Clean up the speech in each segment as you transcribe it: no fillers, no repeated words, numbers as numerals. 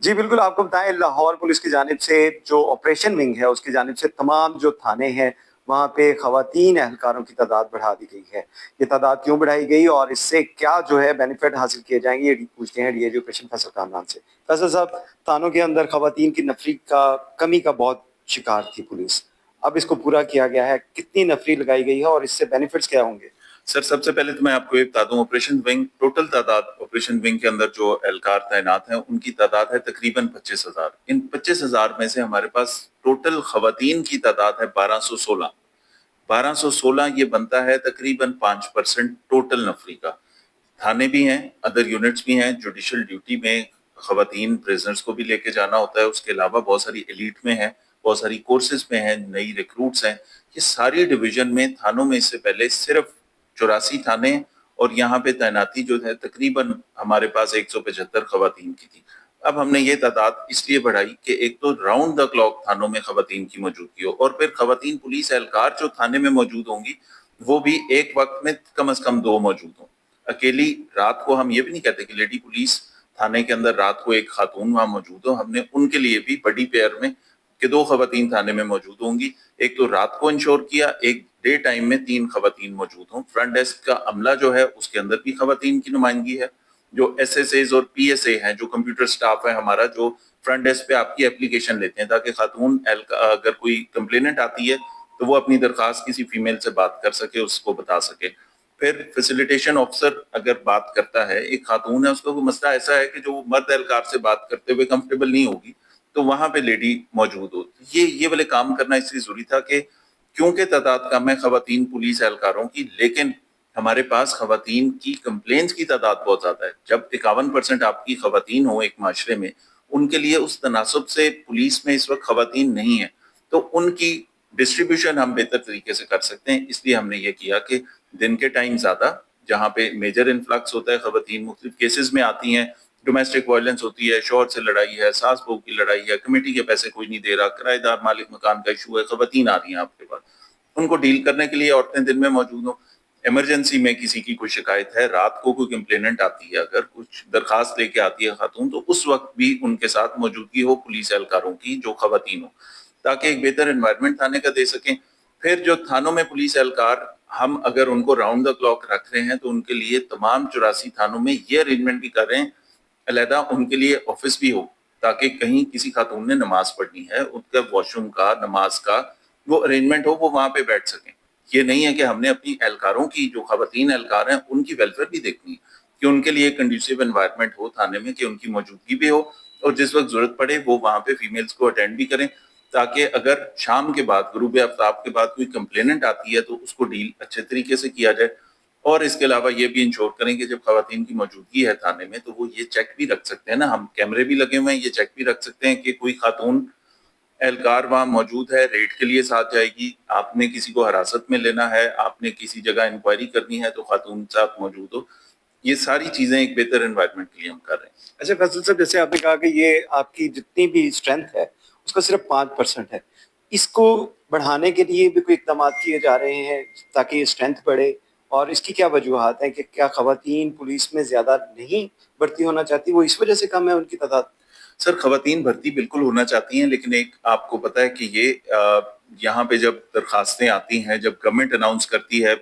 جی بالکل، آپ کو بتائیں لاہور پولیس کی جانب سے جو آپریشن ونگ ہے اس کی جانب سے تمام جو تھانے ہیں وہاں پہ خواتین اہلکاروں کی تعداد بڑھا دی گئی ہے۔ یہ تعداد کیوں بڑھائی گئی اور اس سے کیا جو ہے بینیفٹ حاصل کیے جائیں گے، یہ پوچھتے ہیں D A G operation Faisal Kamran سے۔ فیصل صاحب، تھانوں کے اندر خواتین کی نفری کا کمی کا بہت شکار تھی پولیس، اب اس کو پورا کیا گیا ہے، کتنی نفری لگائی گئی ہے اور اس سے بینیفٹس کیا ہوں گے؟ سر سب سے پہلے تو میں آپ کو یہ بتا دوں، آپریشن ونگ ٹوٹل تعداد آپریشن ونگ کے اندر جو اہلکار تعینات ہیں ان کی تعداد ہے تقریباً 25,000۔ ان 25,000 میں سے ہمارے پاس ٹوٹل خواتین کی تعداد ہے 1216۔ 1216 یہ بنتا ہے تقریباً 5% ٹوٹل نفری کا۔ تھانے بھی ہیں، ادر یونٹس بھی ہیں، جوڈیشل ڈیوٹی میں خواتین پریزنرز کو بھی لے کے جانا ہوتا ہے، اس کے علاوہ بہت ساری ایلیٹ میں ہیں، بہت ساری کورسز میں ہیں، نئی ریکروٹس ہیں۔ یہ ساری ڈویژن میں تھانوں میں اس سے پہلے صرف 84 تھانے اور یہاں پہ تعیناتی جو ہے تقریباً ہمارے پاس 175 خواتین کی تھی۔ اب ہم نے یہ تعداد اس لیے بڑھائی کہ ایک تو راؤنڈ دا کلاک تھانوں میں خواتین کی موجودگی ہو، اور پھر خواتین پولیس اہلکار جو تھانے میں موجود ہوں گی وہ بھی ایک وقت میں کم از کم 2 موجود ہوں۔ اکیلی رات کو ہم یہ بھی نہیں کہتے کہ لیڈی پولیس تھانے کے اندر رات کو ایک خاتون وہاں موجود ہو، ہم نے ان کے لیے بھی بڑی پیئر میں کہ 2 خواتین تھانے میں موجود ہوں گی، ایک تو رات کو انشور کیا، ایک ڈے ٹائم میں 3 خواتین موجود ہوں۔ فرنٹ ڈیسک کا عملہ جو ہے اس کے اندر بھی خواتین کی نمائندگی ہے، جو ایس ایس ایز اور پی ایس اے ہیں، جو کمپیوٹر سٹاف ہے ہمارا، جو فرنٹ ڈیسک پہ آپ کی اپلیکیشن لیتے ہیں تاکہ خاتون اگر کوئی کمپلیننٹ آتی ہے تو وہ اپنی درخواست کسی فیمیل سے بات کر سکے، اس کو بتا سکے۔ پھر فیسیلیٹیشن آفیسر اگر بات کرتا ہے، ایک خاتون ہے، اس کا کوئی مسئلہ ایسا ہے کہ جو مرد اہلکار سے بات کرتے ہوئے کمفرٹیبل نہیں ہوگی تو وہاں پہ لیڈی موجود ہوتی۔ یہ والے کام کرنا اس لیے ضروری تھا کہ کیونکہ تعداد کم ہے خواتین پولیس اہلکاروں کی، لیکن ہمارے پاس خواتین کی کمپلینس کی تعداد بہت زیادہ ہے۔ جب 51% آپ کی خواتین ہوں ایک معاشرے میں، ان کے لیے اس تناسب سے پولیس میں اس وقت خواتین نہیں ہیں، تو ان کی ڈسٹریبیوشن ہم بہتر طریقے سے کر سکتے ہیں۔ اس لیے ہم نے یہ کیا کہ دن کے ٹائم زیادہ، جہاں پہ میجر انفلکس ہوتا ہے، خواتین مختلف کیسز میں آتی ہیں، ڈومیسٹک وائلنس ہوتی ہے، شوہر سے لڑائی ہے، ساس بہو کی لڑائی ہے، کمیٹی کے پیسے کوئی نہیں دے رہا، کرایہ دار مالک مکان کا ایشو ہے، خواتین آ رہی ہیں آپ کے پاس، ان کو ڈیل کرنے کے لیے عورتیں دن میں موجود ہوں۔ ایمرجنسی میں کسی کی کوئی شکایت ہے، رات کو کوئی کمپلیننٹ آتی ہے، اگر کچھ درخواست لے کے آتی ہے خاتون، تو اس وقت بھی ان کے ساتھ موجودگی ہو پولیس اہلکاروں کی جو خواتین ہوں، تاکہ ایک بہتر انوائرمنٹ تھانے کا دے سکیں۔ پھر جو تھانوں میں پولیس اہلکار، ہم اگر ان کو راؤنڈ دا کلاک رکھ رہے ہیں تو ان کے لیے تمام 84 تھانوں میں یہ ارینجمنٹ بھی کر رہے ہیں، علیحدہ ان کے لیے آفس بھی ہو، تاکہ کہیں کسی خاتون نے نماز پڑھنی ہے، ان کا واش روم کا، نماز کا وہ ارینجمنٹ ہو، وہ وہاں پہ بیٹھ سکیں۔ یہ نہیں ہے کہ ہم نے اپنی اہلکاروں کی، جو خواتین اہلکار ہیں، ان کی ویلفیئر بھی دیکھنی ہے کہ ان کے لیے کنڈیوسیو انوائرمنٹ ہو تھانے میں، کہ ان کی موجودگی بھی ہو، اور جس وقت ضرورت پڑے وہ وہاں پہ فیمیلز کو اٹینڈ بھی کریں، تاکہ اگر شام کے بعد، غروب آفتاب کے بعد کوئی کمپلیننٹ آتی ہے تو اس کو ڈیل اچھے طریقے سے کیا جائے۔ اور اس کے علاوہ یہ بھی انشور کریں کہ جب خواتین کی موجودگی ہے تھانے میں تو وہ یہ چیک بھی رکھ سکتے ہیں نا، ہم کیمرے بھی لگے ہوئے ہیں، یہ چیک بھی رکھ سکتے ہیں کہ کوئی خاتون اہلکار وہاں موجود ہے، ریٹ کے لیے ساتھ جائے گی، آپ نے کسی کو حراست میں لینا ہے، آپ نے کسی جگہ انکوائری کرنی ہے تو خاتون ساتھ موجود ہو۔ یہ ساری چیزیں ایک بہتر انوائرمنٹ کے لیے ہم کر رہے ہیں۔ اچھا فیصل صاحب، جیسے آپ نے کہا کہ یہ آپ کی جتنی بھی اسٹرینتھ ہے اس کا صرف 5% ہے، اس کو بڑھانے کے لیے بھی کوئی اقدامات کیے جا رہے ہیں تاکہ یہ اسٹرینتھ بڑھے، اور اس کی کیا وجوہات ہیں کہ کیا خواتین پولیس میں زیادہ نہیں بھرتی ہونا چاہتی، وہ اس وجہ سے کم ہے ان کی تعداد؟ سر خواتین بھرتی بالکل ہونا چاہتی ہیں، لیکن ایک آپ کو پتا ہے کہ یہ یہاں پہ جب درخواستیں آتی ہیں، جب گورنمنٹ اناؤنس کرتی ہے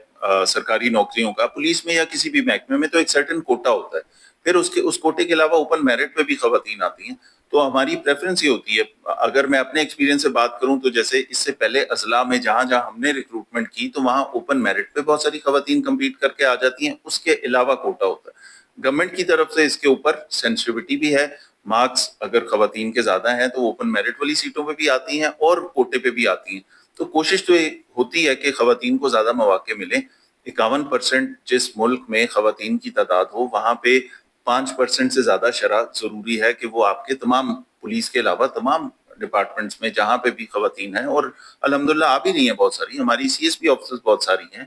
سرکاری نوکریوں کا، پولیس میں یا کسی بھی محکمے میں، تو ایک سرٹن کوٹا ہوتا ہے، پھر اس کوٹے کے علاوہ اوپن میرٹ پہ بھی خواتین آتی ہیں، تو ہماری پریفرنس یہ ہوتی ہے۔ اگر میں اپنے ایکسپیرینس سے بات کروں تو جیسے اس سے پہلے اضلاع میں جہاں جہاں ہم نے ریکروٹمنٹ کی تو وہاں اوپن میرٹ پہ بہت ساری خواتین کمپیٹ کر کے آ جاتی ہیں، اس کے علاوہ کوٹا ہوتا ہے۔ گورنمنٹ کی طرف سے اس کے اوپر سینسٹیوٹی بھی ہے، مارکس اگر خواتین کے زیادہ ہیں تو اوپن میرٹ والی سیٹوں پہ بھی آتی ہیں اور کوٹے پہ بھی آتی ہیں، تو کوشش تو یہ ہوتی ہے کہ خواتین کو زیادہ مواقع ملیں۔ 51% جس ملک میں خواتین کی تعداد ہو وہاں پہ 5% سے زیادہ شرح ضروری ہے کہ وہ آپ کے تمام پولیس کے علاوہ تمام ڈپارٹمنٹس میں جہاں پہ بھی خواتین ہیں، اور الحمدللہ آ بھی رہی ہیں بہت ساری، ہماری سی ایس پی آفیسرز بہت ساری ہیں،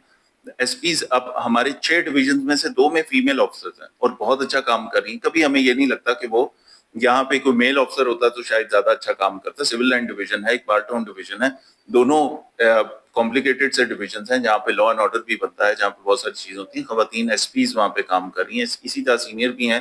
ایس پیز اب ہمارے 6 ڈویژن میں سے 2 میں فیمیل آفیسرز ہیں اور بہت اچھا کام کر رہی ہیں۔ کبھی ہمیں یہ نہیں لگتا کہ وہ یہاں پہ کوئی میل آفیسر ہوتا تو شاید زیادہ اچھا کام کرتا۔ سول لائن ڈویژن ہے، ایک بارٹون ڈویژن ہے، دونوں کمپلیکیٹڈ سے ڈویژنز ہیں جہاں پہ لا اینڈ آرڈر بھی بنتا ہے، جہاں پہ بہت ساری چیزیں ہوتی ہیں۔ خواتین ایس پیز وہاں پہ کام کر رہی ہیں، اسی طرح سینئر بھی ہیں،